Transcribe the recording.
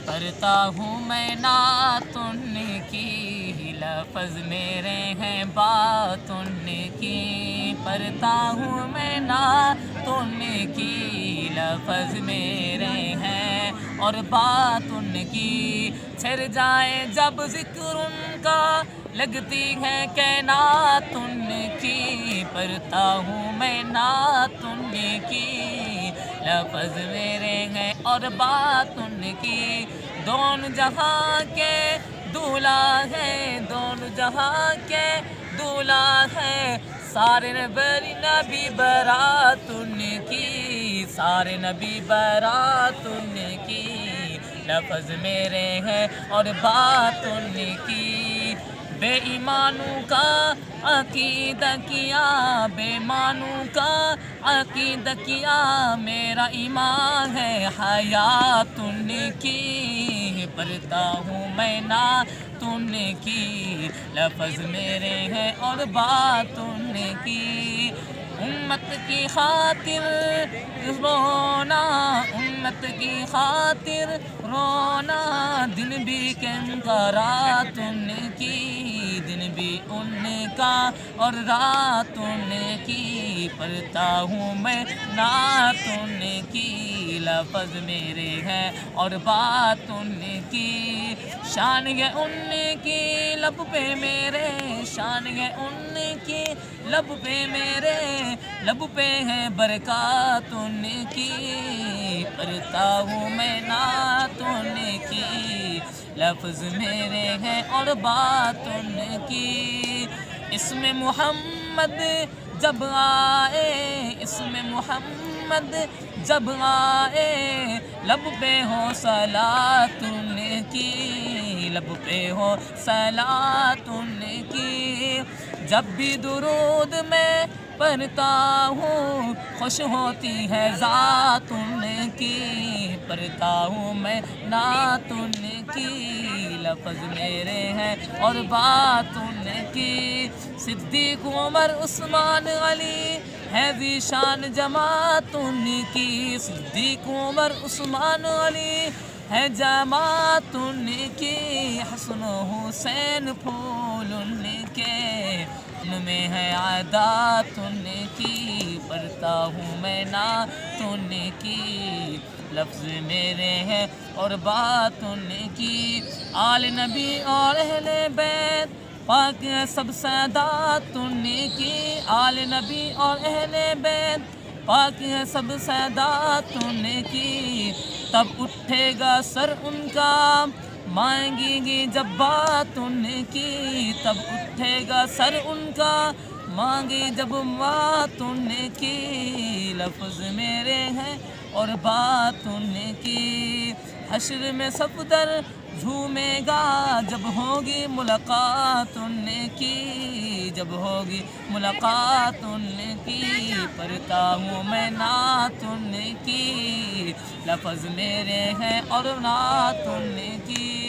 پڑھتا ہوں میں نعت ان کی، لفظ میرے ہیں بات ان کی، پڑھتا ہوں میں نعت ان کی، لفظ میرے ہیں اور بات ان کی، چھڑ جائے جب ذکر ان کا لگتی ہے کائنات ان کی، پڑھتا ہوں میں نعت ان کی، لفظ میرے ہیں اور بات ان کی، دونوں جہاں کے دولہا ہے، دونوں جہاں کے دولہا ہے، سارے نبی برات ان کی، سارے نبی برات ان کی، لفظ میرے ہیں اور بات ان کی، بے ایمانوں کا عقیدہ کیا، بے ایمانوں کا عقیدہ کیا، میرا ایمان ہے حیات ان کی، پڑھتا ہوں میں نعت ان کی، لفظ میرے ہیں اور بات ان کی، امت کی خاطر رونا، امت کی خاطر رونا، دن بھی کنکرات ان کی، دن بھی ان کا اور رات ان کی، پڑھتا ہوں میں نعت ان کی، لفظ میرے ہیں اور بات ان کی، شان ہے ان کی لب پہ میرے، شان ہے ان کی لب پہ میرے، لب پہ ہے برکات ان کی، پڑھتا ہوں میں نعت ان کی، لفظ میرے ہیں اور بات ان کی، اس میں محمد جب آئے، اس میں محمد جب آئے، لب پہ ہو صلاۃ ان کی، لب پہ ہو صلاۃ ان کی، جب بھی درود میں پڑھتا ہوں خوش ہوتی ہے ذات ان کی، پڑھتا ہوں میں نعت ان کی، لفظ میرے ہیں اور بات ان کی، صدیق عمر عثمان علی ہے ذیشان جماعت ان کی، صدیق عمر عثمان علی ہے جماعت ان کی، حسن و حسین پھول ان کے، ان میں ہے عادات ان کی، پڑھتا ہوں میں نعت ان کی، لفظ میرے ہیں اور بات ان کی، آل نبی اور اہل بیت پاک ہے سب سادات ان کی، آل نبی اور اہل بیت پاک ہے سب سادات ان کی، تب اٹھے گا سر ان کا مانگیں گی جب بات ان کی، تب اٹھے گا سر ان کا مانگے جب بات ان کی، لفظ میرے ہیں اور بات ان کی، حشر میں صفدر جھومے گا جب ہوگی ملاقات ان کی، جب ہوگی ملاقات ان کی، پڑھتا ہوں میں نعت ان کی، لفظ میرے ہیں اور نعت ان کی۔